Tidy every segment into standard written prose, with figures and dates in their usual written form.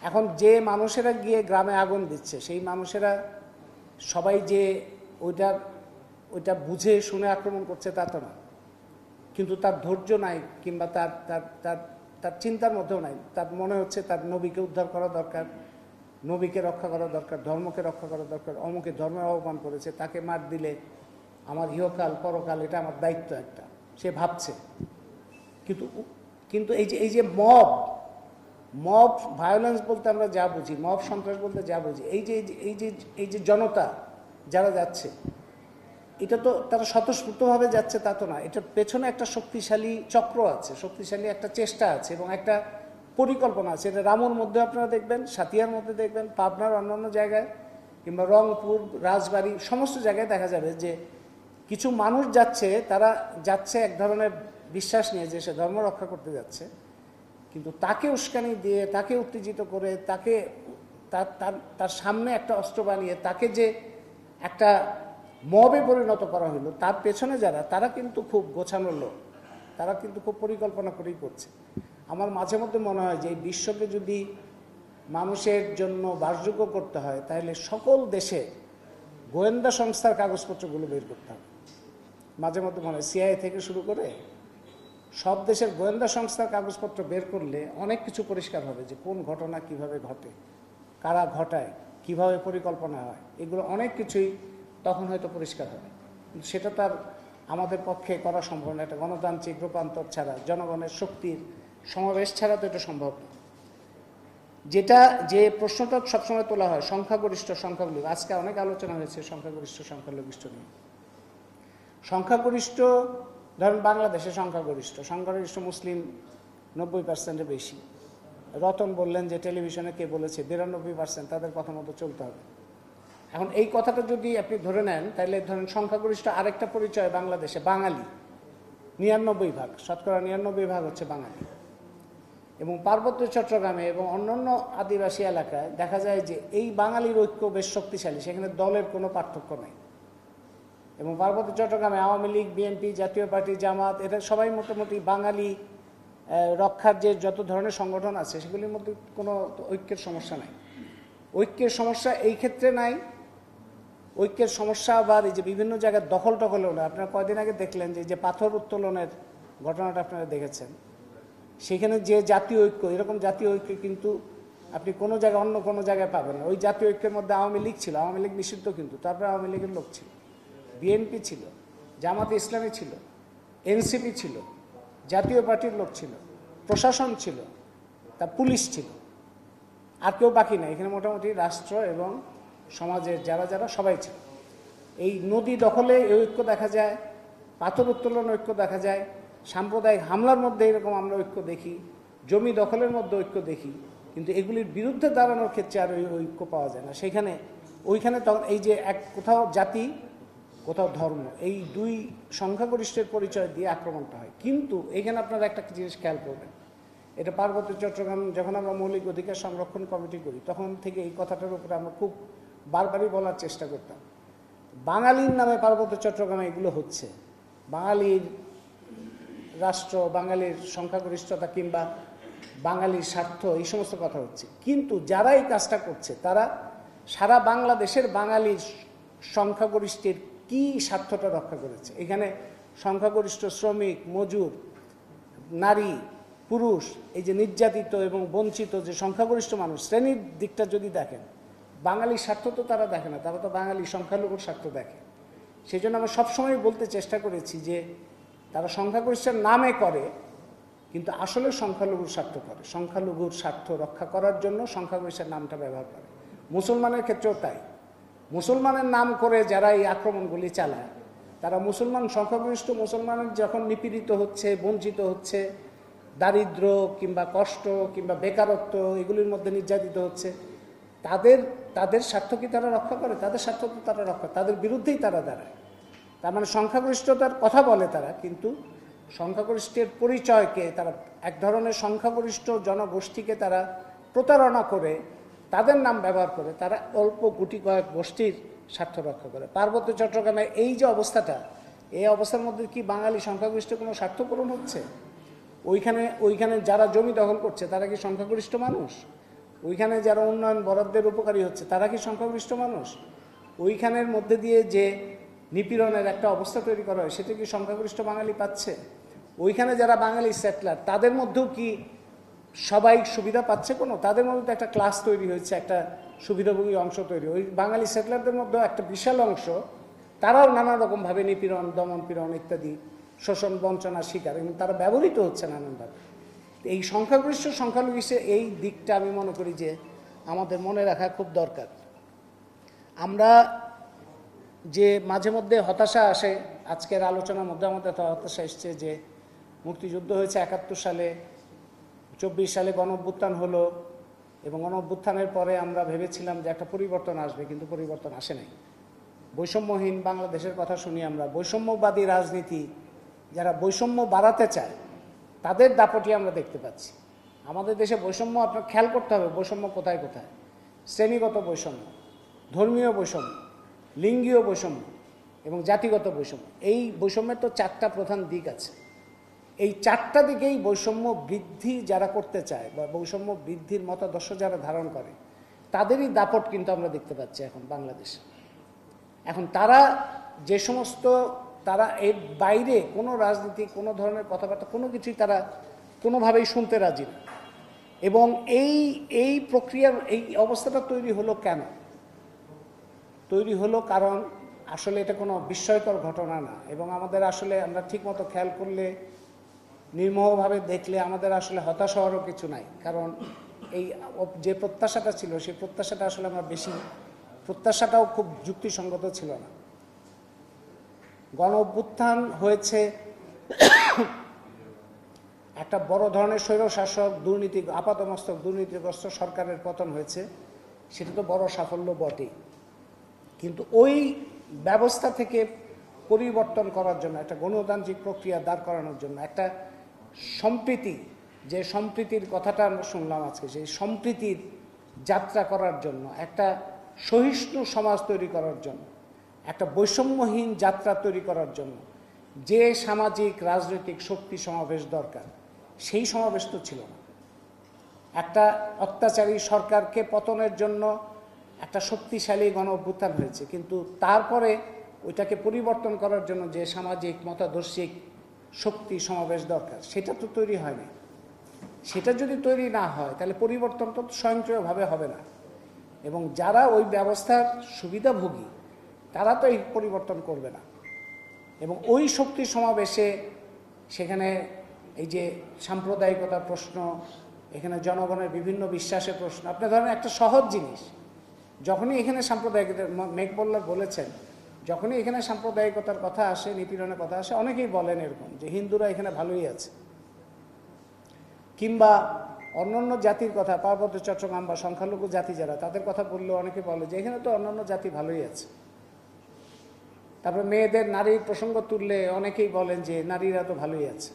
এখন যে মানুষেরা গিয়ে গ্রামে আগুন দিচ্ছে সেই মানুষেরা সবাই যে ওইটা বুঝে শুনে আক্রমণ করছে তা তো না, কিন্তু তার ধৈর্য নাই কিংবা তার তার তার তার চিন্তার মধ্যেও নাই। তার মনে হচ্ছে তার নবীকে উদ্ধার করা দরকার, নবীকে রক্ষা করা দরকার, ধর্মকে রক্ষা করা দরকার, অমুকে ধর্মের আহ্বান করেছে, তাকে মার দিলে আমার ইহকাল পরকাল এটা আমার দায়িত্ব একটা, সে ভাবছে। কিন্তু কিন্তু এই যে মব ভায়োলেন্স বলতে আমরা যা বুঝি, মব সন্ত্রাস বলতে যা বুঝি, এই যে জনতা যারা যাচ্ছে, এটা তো তারা স্বতঃস্ফূর্তভাবে যাচ্ছে তা তো না, এটার পেছনে একটা শক্তিশালী চক্র আছে, শক্তিশালী একটা চেষ্টা আছে এবং একটা পরিকল্পনা আছে। এটা রামুর মধ্যে আপনারা দেখবেন, সাতিয়ার মধ্যে দেখবেন, পাবনার অন্যান্য জায়গায় কিংবা রংপুর, রাজবাড়ী, সমস্ত জায়গায় দেখা যাবে যে কিছু মানুষ যাচ্ছে, তারা যাচ্ছে এক ধরনের বিশ্বাস নিয়ে যে সে ধর্ম রক্ষা করতে যাচ্ছে, কিন্তু তাকে উস্কানি দিয়ে, তাকে উত্তেজিত করে, তাকে তার সামনে একটা অস্ত্র বানিয়ে তাকে যে একটা মবে পরিণত করা হলো, তার পেছনে যারা, তারা কিন্তু খুব গোছানো লোক, তারা কিন্তু খুব পরিকল্পনা করেই করছে। আমার মাঝে মধ্যে মনে হয় যে এই বিশ্বকে যদি মানুষের জন্য বাসযোগ্য করতে হয় তাহলে সকল দেশে গোয়েন্দা সংস্থার কাগজপত্রগুলো বের করতে হবে। মাঝে মধ্যে মনে হয় সিআইএ থেকে শুরু করে সব দেশের গোয়েন্দা সংস্থার কাগজপত্র বের করলে অনেক কিছু পরিষ্কার হবে, যে কোন ঘটনা কিভাবে ঘটে, কারা ঘটায়, কিভাবে পরিকল্পনা হয়, এগুলো অনেক কিছুই তখন হয়তো পরিষ্কার হবে। কিন্তু সেটা তার আমাদের পক্ষে করা সম্ভব না। একটা গণতান্ত্রিক রূপান্তর ছাড়া, জনগণের শক্তির সমাবেশ ছাড়া তো এটা সম্ভব না। যে প্রশ্নটা সবসময় তোলা হয় সংখ্যাগরিষ্ঠ সংখ্যালঘু, আজকে অনেক আলোচনা হয়েছে সংখ্যাগরিষ্ঠ সংখ্যালঘিষ্ঠ নিয়ে। সংখ্যাগরিষ্ঠ ধরেন বাংলাদেশে সংখ্যাগরিষ্ঠ মুসলিম 90%-এর বেশি। রতন বললেন যে টেলিভিশনে কে বলেছে 92%, তাদের কথা মতো চলতে হবে। এখন এই কথাটা যদি আপনি ধরে নেন, তাহলে ধরেন সংখ্যাগরিষ্ঠ আরেকটা পরিচয় বাংলাদেশে বাঙালি 99%, শতকরা 99% হচ্ছে বাঙালি। এবং পার্বত্য চট্টগ্রামে এবং অন্যান্য আদিবাসী এলাকায় দেখা যায় যে এই বাঙালির ঐক্য বেশ শক্তিশালী, সেখানে দলের কোনো পার্থক্য নেই। এবং পার্বত্য চট্টগ্রামে আওয়ামী লীগ, বিএনপি, জাতীয় পার্টি, জামাত, এরা সবাই মোটামুটি বাঙালি রক্ষার যে যত ধরনের সংগঠন আছে সেগুলির মধ্যে কোনো ঐক্যের সমস্যা নাই। ঐক্যের সমস্যা এই ক্ষেত্রে নাই। ঐক্যের সমস্যা আবার এই যে বিভিন্ন জায়গায় দখল হলো। আপনারা কয়দিন আগে দেখলেন যে পাথর উত্তোলনের ঘটনাটা আপনারা দেখেছেন, সেখানে যে জাতীয় ঐক্য, এরকম জাতীয় ঐক্য কিন্তু আপনি কোনো জায়গায় অন্য কোনো জায়গায় পাবেন না। ওই জাতীয় ঐক্যের মধ্যে আওয়ামী লীগ ছিল, আওয়ামী লীগ নিষিদ্ধ কিন্তু, তারপরে আওয়ামী লীগের লোক ছিল, বিএনপি ছিল, জামাতে ইসলামী ছিল, এনসিপি ছিল, জাতীয় পার্টির লোক ছিল, প্রশাসন ছিল, তা পুলিশ ছিল, আর কেউ বাকি নাই। এখানে মোটামুটি রাষ্ট্র এবং সমাজের যারা সবাই ছিল। এই নদী দখলে এই ঐক্য দেখা যায়, পাথর উত্তোলন ঐক্য দেখা যায়, সাম্প্রদায়িক হামলার মধ্যে এরকম আমরা ঐক্য দেখি, জমি দখলের মধ্যে ঐক্য দেখি, কিন্তু এগুলির বিরুদ্ধে দাঁড়ানোর ক্ষেত্রে আর ওই ঐক্য পাওয়া যায় না। ওইখানে তখন এই যে কোথাও জাতি, কোথাও ধর্ম, এই দুই সংখ্যাগরিষ্ঠের পরিচয় দিয়ে আক্রমণটা হয়। কিন্তু এখানে আপনারা একটা জিনিস খেয়াল করবেন, এটা পার্বত্য চট্টগ্রাম যখন আমরা মৌলিক অধিকার সংরক্ষণ কমিটি করি তখন থেকে এই কথাটার উপরে আমরা খুব বারবারই বলার চেষ্টা করতাম। বাঙালির নামে পার্বত্য চট্টগ্রামে এগুলো হচ্ছে, বাঙালির রাষ্ট্র, বাঙালির সংখ্যাগরিষ্ঠতা কিংবা বাঙালির স্বার্থ, এই সমস্ত কথা হচ্ছে। কিন্তু যারা এই কাজটা করছে তারা সারা বাংলাদেশের বাঙালির সংখ্যাগরিষ্ঠের কি স্বার্থটা রক্ষা করেছে। এখানে সংখ্যাগরিষ্ঠ শ্রমিক, মজুর, নারী, পুরুষ, এই যে নির্যাতিত এবং বঞ্চিত যে সংখ্যাগরিষ্ঠ মানুষ, শ্রেণীর দিকটা যদি দেখেন, বাঙালির স্বার্থ তো তারা দেখে না, তারা তো বাঙালি সংখ্যালঘুর স্বার্থ দেখে। সেই জন্য আমরা সবসময় বলতে চেষ্টা করেছি যে তারা সংখ্যাগরিষ্ঠের নামে করে, কিন্তু আসলে সংখ্যালঘুর স্বার্থ করে, সংখ্যালঘুর স্বার্থ রক্ষা করার জন্য সংখ্যাগরিষ্ঠের নামটা ব্যবহার করে। মুসলমানের ক্ষেত্রেও তাই। মুসলমানের নাম করে যারা এই আক্রমণগুলি চালায়, তারা মুসলমান, সংখ্যাগরিষ্ঠ মুসলমানের যখন নিপীড়িত হচ্ছে, বঞ্চিত হচ্ছে, দারিদ্র কিংবা কষ্ট কিংবা বেকারত্ব এগুলির মধ্যে নির্যাতিত হচ্ছে, তাদের স্বার্থ কি তারা রক্ষা করে? তাদের স্বার্থ তো তারা রক্ষা, তাদের বিরুদ্ধেই তারা দাঁড়ায়। তার মানে সংখ্যাগরিষ্ঠতার কথা বলে তারা, কিন্তু সংখ্যাগরিষ্ঠের পরিচয়কে তারা এক ধরনের সংখ্যাগরিষ্ঠ জনগোষ্ঠীকে তারা প্রতারণা করে, তাদের নাম ব্যবহার করে তারা অল্প গুটি কয়েক গোষ্ঠীর স্বার্থ রক্ষা করে। পার্বত্য চট্টগ্রামে এই যে অবস্থাটা, এই অবস্থার মধ্যে কি বাঙালি সংখ্যাগরিষ্ঠ কোনো স্বার্থ পূরণ হচ্ছে? ওইখানে যারা জমি দখল করছে তারা কি সংখ্যাগরিষ্ঠ মানুষ? ওইখানে যারা উন্নয়ন বরাদ্দের উপকারী হচ্ছে তারা কি সংখ্যাগরিষ্ঠ মানুষ? ওইখানের মধ্যে দিয়ে যে নিপীড়নের একটা অবস্থা তৈরি করা হয় সেটা কি সংখ্যাগরিষ্ঠ বাঙালি পাচ্ছে? ওইখানে যারা বাঙালি সেটলার তাদের মধ্যেও কি সবাই সুবিধা পাচ্ছে? কোনো, তাদের মধ্যে একটা ক্লাস তৈরি হয়েছে, একটা সুবিধাভোগী অংশ তৈরি। ওই বাঙালি সেটলারদের মধ্যেও একটা বিশাল অংশ, তারাও নানা রকমভাবে নিপীড়ন, দমন পীড়ন ইত্যাদি শোষণ বঞ্চনার শিকার, এবং তারা ব্যবহৃত হচ্ছে নানানভাবে। এই সংখ্যাগরিষ্ঠ সংখ্যালঘিষ্ঠের এই দিকটা আমি মনে করি যে আমাদের মনে রাখা খুব দরকার। আমরা যে মাঝে মধ্যে হতাশা আসে, আজকের আলোচনার মধ্যে আমাদের হতাশা এসছে যে মুক্তিযুদ্ধ হয়েছে 71 সালে, 24 সালে গণঅভ্যুত্থান হলো, এবং গণঅভ্যুত্থানের পরে আমরা ভেবেছিলাম যে একটা পরিবর্তন আসবে, কিন্তু পরিবর্তন আসে নাই। বৈষম্যহীন বাংলাদেশের কথা শুনি আমরা। বৈষম্যবাদী রাজনীতি, যারা বৈষম্য বাড়াতে চায় তাদের দাপটই আমরা দেখতে পাচ্ছি। আমাদের দেশে বৈষম্য আপনার খেয়াল করতে হবে, বৈষম্য কোথায় কোথায়। শ্রেণীগত বৈষম্য, ধর্মীয় বৈষম্য, লিঙ্গীয় বৈষম্য এবং জাতিগত বৈষম্য। এই বৈষম্যের তো 4টা প্রধান দিক আছে। এই 4টা দিকেই বৈষম্য বৃদ্ধি যারা করতে চায় বা বৈষম্য বৃদ্ধির মতাদর্শ যারা ধারণ করে তাদেরই দাপট কিন্তু আমরা দেখতে পাচ্ছি এখন বাংলাদেশে। এখন তারা যে সমস্ত, তারা এর বাইরে কোনো রাজনীতি, কোনো ধরনের কথাবার্তা, কোনো কিছুই তারা কোনোভাবেই শুনতে রাজি না। এবং এই প্রক্রিয়ার এই অবস্থাটা তৈরি হলো কেন? তৈরি হলো কারণ আসলে এটা কোনো বিস্ময়কর ঘটনা না, এবং আমাদের আসলে আমরা ঠিকমতো খেয়াল করলে, নির্মোহভাবে দেখলে আমাদের আসলে হতাশ হওয়ারও কিছু নাই। কারণ এই যে প্রত্যাশাটা ছিল সেই প্রত্যাশাটা আসলে আমরা বেশি, প্রত্যাশাটাও খুব যুক্তিসঙ্গত ছিল না। গণ অভ্যুত্থান হয়েছে, একটা বড় ধরনের স্বৈরশাসক, দুর্নীতি, আপাতমস্তক দুর্নীতিগ্রস্ত সরকারের পতন হয়েছে, সেটা তো বড় সাফল্য বটেই। কিন্তু ওই ব্যবস্থা থেকে পরিবর্তন করার জন্য, একটা গণতান্ত্রিক প্রক্রিয়া দাঁড় করানোর জন্য, একটা সম্প্রীতি, যে সম্প্রীতির কথাটা আমরা শুনলাম আজকে, সেই সম্প্রীতির যাত্রা করার জন্য, একটা সহিষ্ণু সমাজ তৈরি করার জন্য, একটা বৈষম্যহীন যাত্রা তৈরি করার জন্য যে সামাজিক রাজনৈতিক শক্তি সমাবেশ দরকার, সেই সমাবেশ তো ছিল না। একটা অত্যাচারী সরকারকে পতনের জন্য একটা শক্তিশালী গণ অভ্যুত্থান হয়েছে, কিন্তু তারপরে ওইটাকে পরিবর্তন করার জন্য যে সামাজিক মতাদর্শিক শক্তি সমাবেশ দরকার সেটা তো তৈরি হয়নি। সেটা যদি তৈরি না হয় তাহলে পরিবর্তন তো স্বয়ংক্রিয়ভাবে হবে না, এবং যারা ওই ব্যবস্থার সুবিধাভোগী তারা তো এই পরিবর্তন করবে না। এবং ওই শক্তি সমাবেশে সেখানে এই যে সাম্প্রদায়িকতার প্রশ্ন, এখানে জনগণের বিভিন্ন বিশ্বাসের প্রশ্ন, আপনি ধরেন একটা সহজ জিনিস, যখনই এখানে সাম্প্রদায়িকতা, মেঘবল্লার বলেছেন, যখনই এখানে সাম্প্রদায়িকতার কথা আসে, নিপীড়নের কথা আসে, অনেকেই বলেন এরকম যে হিন্দুরা এখানে ভালোই আছে, কিংবা অন্যান্য জাতির কথা, পার্বত্য চট্টগ্রাম বা সংখ্যালঘু জাতি যারা, তাদের কথা বললেও অনেকে বলে যে এখানে তো অন্যান্য জাতি ভালোই আছে। তারপরে মেয়েদের, নারীর প্রসঙ্গ তুললে অনেকেই বলেন যে নারীরা তো ভালোই আছে।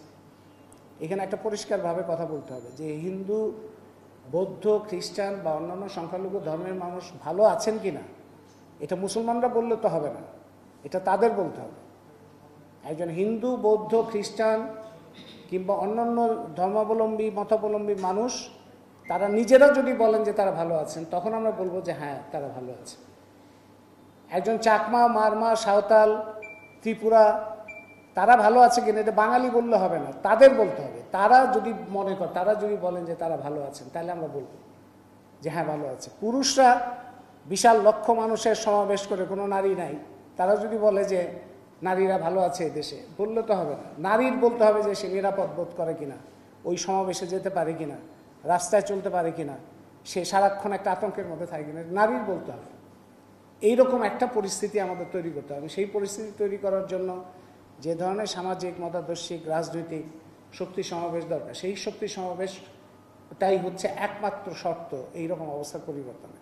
এখানে একটা পরিষ্কারভাবে কথা বলতে হবে যে হিন্দু, বৌদ্ধ, খ্রিস্টান বা অন্যান্য সংখ্যালঘু ধর্মের মানুষ ভালো আছেন কি না, এটা মুসলমানরা বললে তো হবে না, এটা তাদের বলতে হবে। একজন হিন্দু, বৌদ্ধ, খ্রিস্টান কিংবা অন্যান্য ধর্মাবলম্বী, মতাবলম্বী মানুষ তারা নিজেরা যদি বলেন যে তারা ভালো আছেন, তখন আমরা বলবো যে হ্যাঁ তারা ভালো আছে। একজন চাকমা, মারমা, সাঁওতাল, ত্রিপুরা, তারা ভালো আছে কিনা এটা বাঙালি বললে হবে না, তাদের বলতে হবে। তারা যদি মনে করে, তারা যদি বলেন যে তারা ভালো আছেন, তাহলে আমরা বলবো যে হ্যাঁ ভালো আছে। পুরুষরা বিশাল লক্ষ মানুষের সমাবেশ করে, কোনো নারী নাই, তারা যদি বলে যে নারীরা ভালো আছে এই দেশে, বললে তো হবে না। নারীর বলতে হবে যে সে নিরাপদ বোধ করে কিনা, ওই সমাবেশে যেতে পারে কিনা, রাস্তায় চলতে পারে কিনা, সে সারাক্ষণ একটা আতঙ্কের মধ্যে থাকে কিনা, নারীর বলতে হবে। এইরকম একটা পরিস্থিতি আমাদের তৈরি করতে হবে। সেই পরিস্থিতি তৈরি করার জন্য যে ধরনের সামাজিক, মতাদর্শিক, রাজনৈতিক শক্তি সমাবেশ দরকার, সেই শক্তি সমাবেশটাই হচ্ছে একমাত্র শর্ত এইরকম অবস্থার পরিবর্তনে।